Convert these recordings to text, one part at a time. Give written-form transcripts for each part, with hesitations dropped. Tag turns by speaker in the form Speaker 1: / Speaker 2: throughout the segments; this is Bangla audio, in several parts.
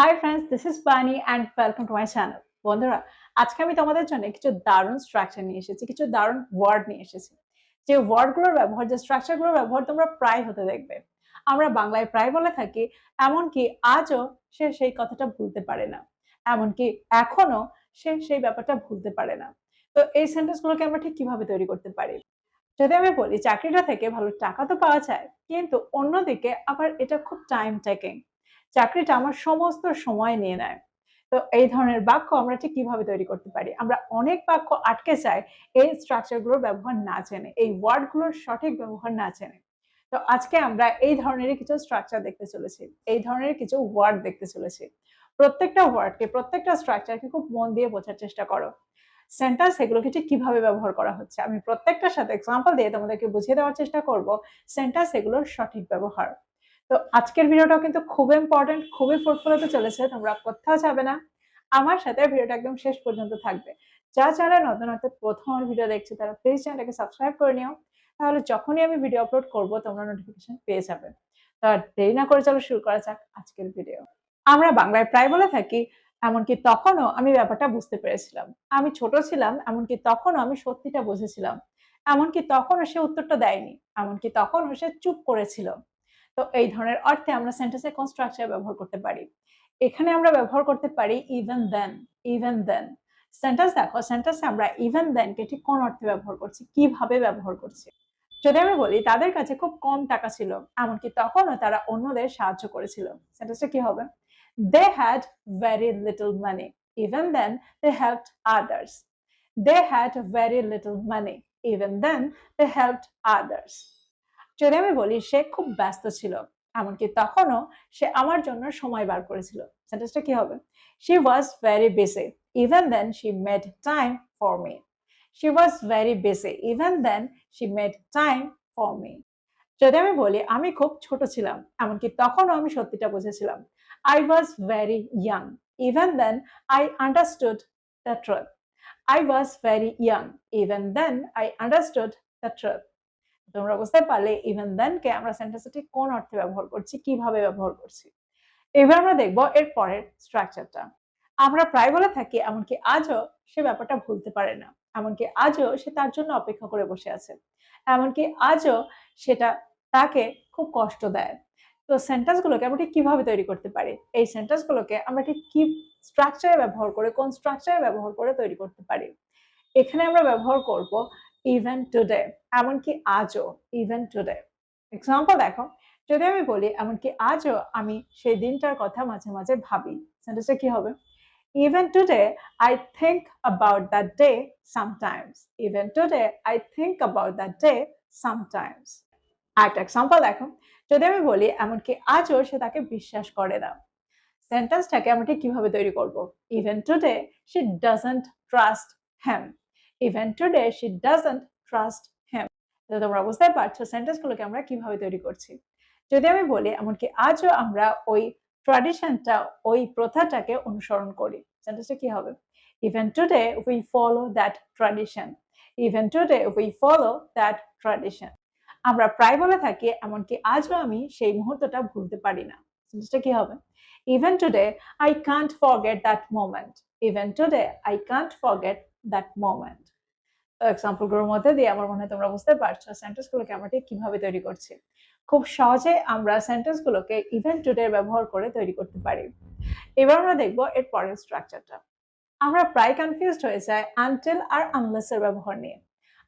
Speaker 1: হাই ফ্রেন্ডস, দিস ইজ বানি and welcome to my channel. বন্ধুরা, আজকে আমি তোমাদের জন্য কিছু দারুণ স্ট্রাকচার নিয়ে এসেছি, কিছু দারুণ ওয়ার্ড নিয়ে এসেছি। যে ওয়ার্ডগুলোর ব্যবহার, যে স্ট্রাকচারগুলোর ব্যবহার তোমরা প্রায় হতে দেখবে। আমরা বাংলায় প্রায় বলে থাকি, এমনকি আজও সে সেই কথাটা ভুলতে পারে না, এমনকি এখনো সে সেই ব্যাপারটা ভুলতে পারে না। তো এই সেন্টেন্সগুলোকে আমরা ঠিক কিভাবে তৈরি করতে পারি? যদি আমি বলি চাকরিটা থেকে ভালো টাকা তো পাওয়া যায়, কিন্তু অন্যদিকে আবার এটা খুব টাইম টেকিং। চাকরিটা আমার সমস্ত সময় নিয়ে নেয়। তো এই ধরনের বাক্য আমরা ঠিক কিভাবে তৈরি করতে পারি? আমরা অনেক বাক্য আটকে যাই এই স্ট্রাকচার গুলোর ব্যবহার না জেনে, এই ওয়ার্ড গুলোর সঠিক ব্যবহার না জেনে। তো আজকে আমরা এই ধরনের কিছু স্ট্রাকচার দেখতে চলেছি, এই ধরনের কিছু ওয়ার্ড দেখতে চলেছি। প্রত্যেকটা ওয়ার্ডকে, প্রত্যেকটা স্ট্রাকচারকে খুব মন দিয়ে বোঝার চেষ্টা করো। সেন্টেন্স এগুলোকে ঠিক কিভাবে ব্যবহার করা হচ্ছে, আমি প্রত্যেকটার সাথে এক্সাম্পল দিয়ে তোমাদেরকে বুঝিয়ে দেওয়ার চেষ্টা করব সেন্টেন্স এগুলোর সঠিক ব্যবহার। তো আজকের ভিডিওটাও কিন্তু খুব ইম্পর্টেন্ট, খুবই ফ্রুটফুল হতে চলেছে, তোমরা কোথাও যাবে না, আমার সাথে ভিডিওটা একদম শেষ পর্যন্ত থাকবে। যারা যারা নতুন অর্থাৎ প্রথম ভিডিও দেখছো তারা প্লিজ চ্যানেলটাকে সাবস্ক্রাইব করে নিও, তাহলে যখনই আমি ভিডিও আপলোড করব তোমরা নোটিফিকেশন পেয়ে যাবে। তো আর দেরি না করে চলো শুরু করা যাক আজকের ভিডিও। আমরা বাংলায় প্রায় বলে থাকি, এমনকি তখনও আমি ব্যাপারটা বুঝতে পেরেছিলাম, আমি ছোট ছিলাম, এমনকি তখনও আমি সত্যিটা বুঝেছিলাম, এমনকি তখনও সে উত্তরটা দেয়নি, এমনকি তখনও সে চুপ করেছিল। তো এই ধরনের অর্থে আমরা সেন্টেন্সে কোন স্ট্রাকচার ব্যবহার করতে পারি? এখানে আমরা ব্যবহার করতে পারি even then. Even then sentence দেখো, সেন্টেন্সে আমরা ইভেন দেন কে ঠিক কোন অর্থে ব্যবহার করছি, কিভাবে ব্যবহার করছি? যদি আমি বলি তাদের কাছে খুব কম টাকা ছিল, এমনকি তখনও তারা অন্যদের সাহায্য করেছিল, সেন্টেন্সটা কি হবে? They had very little money. Even then, they helped others. They had very little money. Even then, they helped others. যদি আমি বলি সে খুব ব্যস্ত ছিল, এমনকি তখনও সে আমার জন্য সময় বার করেছিল, সেন্টেন্সটা কি হবে? She was very busy. Even then, she made time for me. She was very busy. Even then, she made time for me. যদি আমি বলি আমি খুব ছোট ছিলাম, এমনকি তখনও আমি সত্যিটা বুঝেছিলাম, I was very young. Even then, I understood the truth. I was very young. Even then, I understood the truth. তোমরা বুঝতে পারলে ইভেন দেন কে আমরা সেন্টেন্সে ঠিক কোন অর্থে ব্যবহার করছি, কিভাবে ব্যবহার করছি। এবার আমরা দেখব এর পরের স্ট্রাকচারটা। আমরা প্রায় বলে থাকি, এমনকি আজও সে ব্যাপারটা ভুলতে পারে না, এমনকি আজও সে তার জন্য অপেক্ষা করে বসে আছে, এমনকি আজও সেটা তাকে খুব কষ্ট দেয়। তো সেন্টেন্স গুলোকে আমরা ঠিক কিভাবে তৈরি করতে পারি? এই সেন্টেন্স গুলোকে আমরা ঠিক কি স্ট্রাকচারে ব্যবহার করে, কোন স্ট্রাকচারে ব্যবহার করে তৈরি করতে পারি? এখানে আমরা ব্যবহার করব ইভেন টুডে, এমনকি আজও। ইভেন টুডে এক্সাম্পল দেখো, যদি আমি বলি এমনকি আজও আমি সেই দিনটার কথা মাঝে মাঝে ভাবি, সেন্টেন্সটা কি হবে? Even today I think about that day sometimes. Even today I think about that day sometimes. আরেকটা এক্সাম্পল দেখো, যদি আমি বলি এমনকি আজও সে তাকে বিশ্বাস করে না, সেন্টেন্সটাকে আমরা ঠিক কিভাবে তৈরি করব? Even today she doesn't trust him. Even today she doesn't trust him. তো তোমরা বুঝতে পারছো সেন্টেন্সগুলোকে আমরা কিভাবে তৈরি করছি। যদি আমি বলি এমনকি আজও আমরা ওই ট্র্যাডিশনটা, ওই প্রথাটাকে অনুসরণ করি, সেন্টেন্সটা কি হবে? Even today we follow that tradition. Even today we follow that tradition. আমরা প্রায় বলে থাকি, এমনকি আজও আমি সেই মুহূর্তটা ভুলতে পারি না, সেন্টেন্সটা কি হবে? Even today I can't forget that moment. Even today I can't forget that moment. তো এক্সাম্পল গুলোর মধ্যে দিয়ে আমার মনে হয় তোমরা বুঝতে পারছো সেন্টেন্স গুলোকে আমরা ঠিক কিভাবে তৈরি করছি। খুব সহজে আমরা সেন্টেন্স গুলোকে ইভেন টুডে ব্যবহার করে তৈরি করতে পারি। এবার আমরা দেখবো এর পরের স্ট্রাকচারটা। আমরা প্রায় কনফিউজড হয়ে যাই আনটিল আর আনলেস এর ব্যবহার নিয়ে।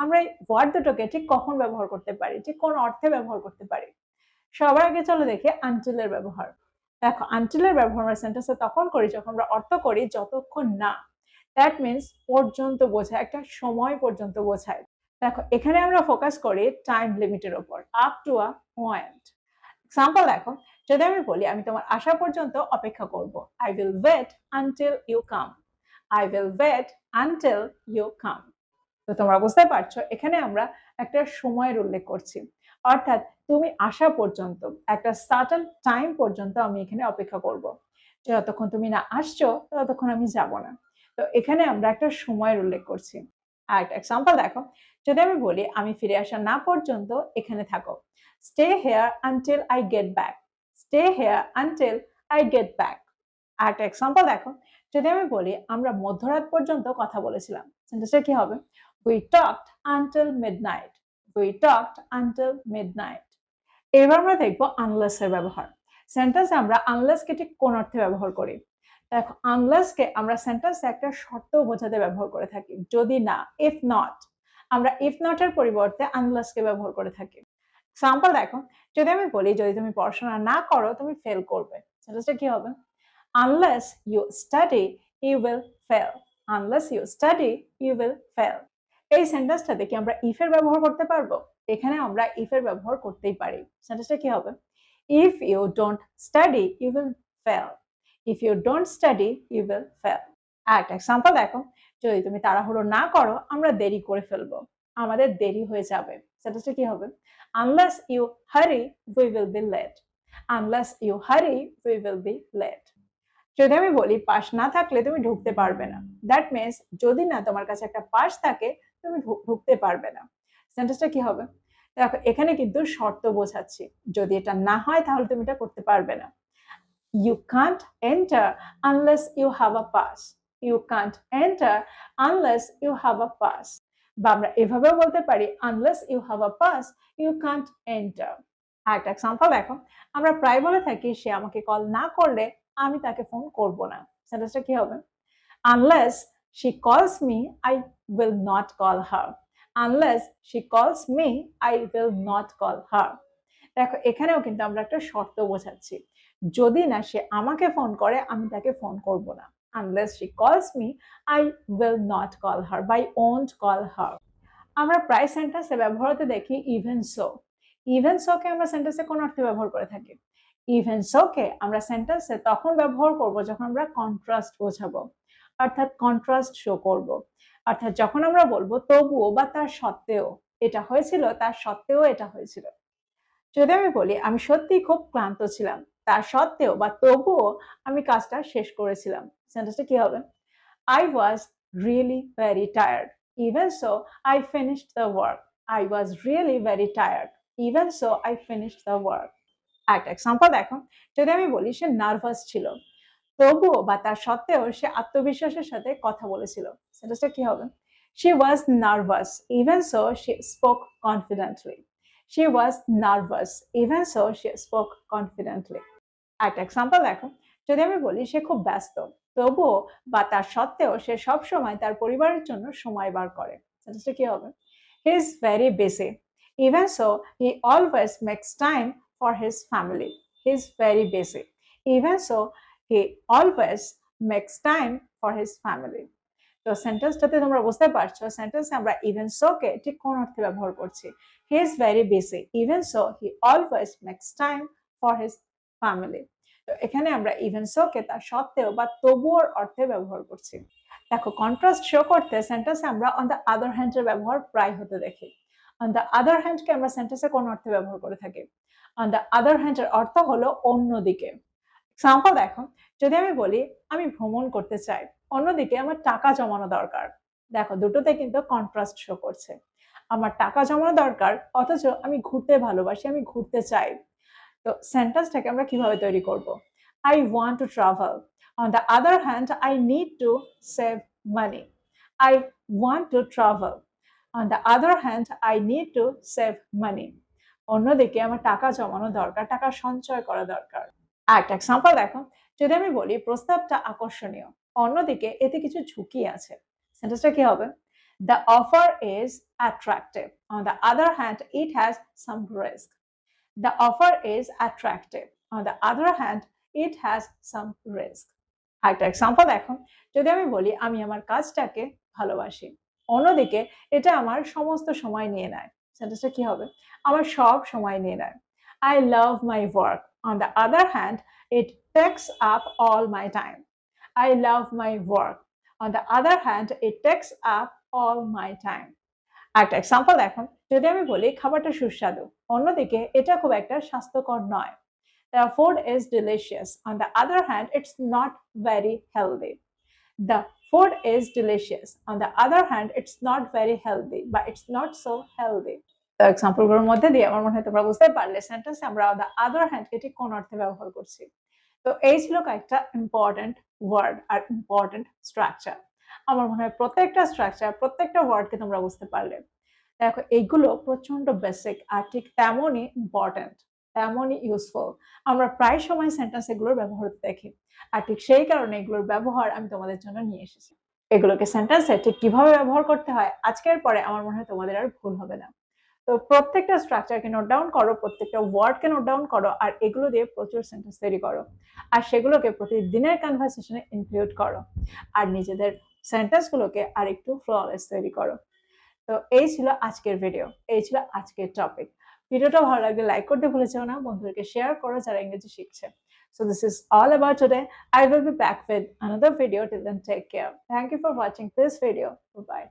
Speaker 1: আমরা এই ওয়ার্ড দুটোকে ঠিক কখন ব্যবহার করতে পারি, ঠিক কোন অর্থে ব্যবহার করতে পারি? সবার আগে চলো দেখি আনটিল এর ব্যবহার। দেখো, আনটিল এর ব্যবহার আমরা সেন্টেন্সে তখন করি যখন আমরা অর্থ করি যতক্ষণ না। দ্যাট মিনস পর্যন্ত বোঝায়, একটা সময় পর্যন্ত বোঝায়। দেখো, এখানে আমরা ফোকাস করি টাইম লিমিটের উপর, up to a point. Example দেখো, যদি আমি বলি আমি তোমার আসা পর্যন্ত অপেক্ষা করব, I will wait until you come. I will wait until you come. তো তোমরা বুঝতে পারছো এখানে আমরা একটা সময়ের উল্লেখ করছি, অর্থাৎ তুমি আসা পর্যন্ত, একটা সার্টেন টাইম পর্যন্ত আমি এখানে অপেক্ষা করব, যতক্ষণ তুমি না আসছো ততক্ষণ আমি যাব না। তো এখানে আমরা একটা সময়ের উল্লেখ করছি। আর একটা এক্সাম্পল দেখো, যদি আমি বলি আমি ফিরে আসা না পর্যন্ত এখানে থাকো, stay here until I get back. Stay here until I get back. একটা এক্সাম্পল দেখো, যদি আমি বলি আমরা মধ্যরাত পর্যন্ত কথা বলেছিলাম, সেন্টেন্সটা কি হবে? We talked until midnight. We talked until midnight. এবার আমরা দেখবো আনলেস এর ব্যবহার। সেন্টেন্সে আমরা আনলেস কে ঠিক কোন অর্থে ব্যবহার করি? দেখো, আনলেস কে আমরা সেন্টেন্সে একটা শর্ত বোঝাতে ব্যবহার করে থাকি। যদি না, ইফ নট, আমরা ইফ নট এর পরিবর্তে আনলেস কে ব্যবহার করে থাকি। এক্সাম্পল দেখো, যদি আমি বলি যদি তুমি পড়াশোনা না করো তুমি ফেল করবে, সেন্টেন্সটা কি হবে? Unless you study, you will fail. Unless you study, you will fail. এই সেন্টেন্সটাতে কি আমরা if এর ব্যবহার করতে পারবো? এখানে আমরা if এর ব্যবহার করতেই পারি। সেন্টেন্সটা কি হবে? If you don't study, you will fail. If you don't study, you will fail. একটা এক্সাম্পল দেখো, যদি তুমি তাড়াহুড়ো না করো আমরা দেরি করে ফেলবো, আমাদের দেরি হয়ে যাবে। সেন্টেন্সটা কি হবে? Unless you hurry, we will be late. Unless you hurry, we will be late. যদি আমি বলি পাস না থাকলে তুমি ঢুকতে পারবে না, দ্যাট মিনস যদি না তোমার কাছে একটা পাস থাকে তুমি ঢুকতে পারবে না। সেন্টেন্সটা কি হবে? দেখো, এখানে কিন্তু শর্ত বোঝাচ্ছি, যদি এটা না হয় তাহলে তুমি এটা করতে পারবে না। You can't enter unless you have a pass. You can't enter unless you have a pass. বা আমরা এভাবেও বলতে পারি unless you have a pass, you can't enter. আরেকটা এক্সাম্পল দেখো, আমরা প্রায় বলে থাকি সে আমাকে কল না করলে আমি তাকে ফোন করব না। সেন্টেন্সটা কি হবে? Unless she calls me, I will not call her. Unless she calls me, I will not call her. দেখো, এখানেও কিন্তু আমরা একটা শর্ত বোঝাচ্ছি, যদি না সে আমাকে ফোন করে আমি তাকে ফোন করব না। Unless she calls me, I will not call her. I won't call her. আমরা প্রায় সেন্টেন্সে ব্যবহার হতে দেখি ইভেন সো। ইভেন সো কে আমরা সেন্টেন্সে কোন অর্থে ব্যবহার করে থাকি? ইভেন সো কে আমরা সেন্টেন্সে তখন ব্যবহার করব যখন আমরা কন্ট্রাস্ট বোঝাবো, অর্থাৎ কন্ট্রাস্ট শো করব। অর্থাৎ যখন আমরা বলবো তবুও বা তার সত্ত্বেও এটা হয়েছিল, তার সত্ত্বেও এটা হয়েছিল। যদি আমি বলি আমি সত্যিই খুব ক্লান্ত ছিলাম, তার সত্ত্বেও বা তবুও আমি কাজটা শেষ করেছিলাম, সেন্টেন্সটা কি হবে? I was really very tired. Even so, I finished the work. I was really very tired. Even so, I finished the work. একটা এক্সাম্পল দেখো, যদি আমি বলি সে নার্ভাস ছিল, তবুও বা তার সত্ত্বেও সে আত্মবিশ্বাসের সাথে কথা বলেছিল, সেটা কি হবে? She was nervous. Even so, she spoke confidently. She was nervous. Even so, she spoke confidently. একটা এক্সাম্পল দেখো, যদি আমি বলি সে খুব ব্যস্ত, তবুও বা তার সত্ত্বেও সে সব সময় তার পরিবারের জন্য সময় বার করে, সেটা কি হবে? He is very busy. Even so, he always makes time for his family. He is very busy. Even so, he always makes time for his family. তো সেন্টেন্সটাতে তোমরা বুঝতে পারছো সেন্টেন্সে আমরা ইভেন সো কে ঠিক কোন অর্থে ব্যবহার করছি? He is very busy. Even so, he always makes time for his family. তো এখানে আমরা ইভেন সো কে তার সত্ত্বেও বা তবুওর অর্থে ব্যবহার করছি। দেখো, কন্ট্রাস্ট শো করতে সেন্টেন্সে আমরা অন দ্য আদার হ্যান্ড এর ব্যবহার প্রায় হতে দেখি। অন দ্য আদার হ্যান্ড কে আমরা সেন্টেন্সে কোন অর্থে ব্যবহার করে থাকি? অন দ্য আদার হ্যান্ড এর অর্থ হলো অন্যদিকে। এক্সাম্পল দেখো, যদি আমি বলি আমি ভ্রমণ করতে চাই, অন্যদিকে আমার টাকা জমানো দরকার। দেখো, দুটোতে কিন্তু কন্ট্রাস্ট শো করছে। আমার টাকা জমানো দরকার অথচ আমি ঘুরতে ভালোবাসি, আমি ঘুরতে চাই। তো সেন্টেন্সটাকে আমরা কিভাবে তৈরি করব? I want to travel. On the other hand, I need to save money. I want to travel. On the other hand, I need to save money. অন্যদিকে আমার টাকা জমানো দরকার, টাকা সঞ্চয় করা দরকার। আরেকটা এক্সাম্পল দেখো, যদি আমি বলি প্রস্তাবটা আকর্ষণীয়, অন্যদিকে এতে কিছু ঝুঁকি আছে, সেন্টেন্সটা কি হবে? The offer is attractive. On the other hand, it has some risk. The offer is attractive. On the other hand, it has some risk. আরেকটা এক্সাম্পল দেখো, যদি আমি বলি আমি আমার কাজটাকে ভালোবাসি, অন্যদিকে এটা আমার সমস্ত সময় নিয়ে নেয়, সেন্টেন্সটা কি হবে? আমার সব সময় নিয়ে নেয়। I love my work. On the other hand, it takes up all my time. I love my work. On the other hand, it takes up all my time. একটা এক্সাম্পল দেখো, যদি আমি বলি খাবারটা সুস্বাদু, অন্যদিকে এটা খুব একটা স্বাস্থ্যকর নয়। The food is delicious. On the other hand, it's not very healthy. The food is delicious. On the other hand, it's not very healthy, but it's not so healthy. তো এক্সাম্পলগুলোর মধ্যে দিয়ে আমার মনে হয় তোমরা বুঝতে পারলে সেন্টেন্সে আমরা the other hand কে ঠিক কোন অর্থে ব্যবহার করছি। তো এই ছিল কয়েকটা ইম্পর্টেন্ট ওয়ার্ড আর ইম্পর্টেন্ট স্ট্রাকচার। আমার মনে হয় প্রত্যেকটা স্ট্রাকচার, প্রত্যেকটা ওয়ার্ডকে তোমরা বুঝতে পারলে। দেখো এইগুলো প্রচন্ড বেসিক আর ঠিক তেমনই ইম্পর্টেন্ট, তেমনই ইউজফুল। আমরা প্রায় সময় সেন্টেন্স এগুলোর ব্যবহার দেখি, আর ঠিক সেই কারণে এগুলোর ব্যবহার আমি তোমাদের জন্য নিয়ে এসেছি। এগুলোকে সেন্টেন্সে ঠিক কিভাবে ব্যবহার করতে হয় আজকের পরে আমার মনে হয় তোমাদের আর ভুল হবে না। তো প্রত্যেকটা স্ট্রাকচারকে নোট ডাউন করো, প্রত্যেকটা ওয়ার্ডকে নোট ডাউন করো, আর এগুলো দিয়ে প্রচুর সেন্টেন্স তৈরি করো, আর সেগুলোকে প্রতিদিনের কনভারসেশনে ইনক্লুড করো, আর নিজেদের সেন্টেন্সগুলোকে আর একটু ফ্ললেস তৈরি করো। তো এই ছিল আজকের ভিডিও, এই ছিল আজকের টপিক। ভিডিওটা ভালো লাগলে লাইক করতে ভুলে যেও না, বন্ধুদেরকে শেয়ার করো যারা ইংরেজি শিখছে। So this is all about today. I will be back with another video. Till then, take care. Thank you for watching this video. Bye bye.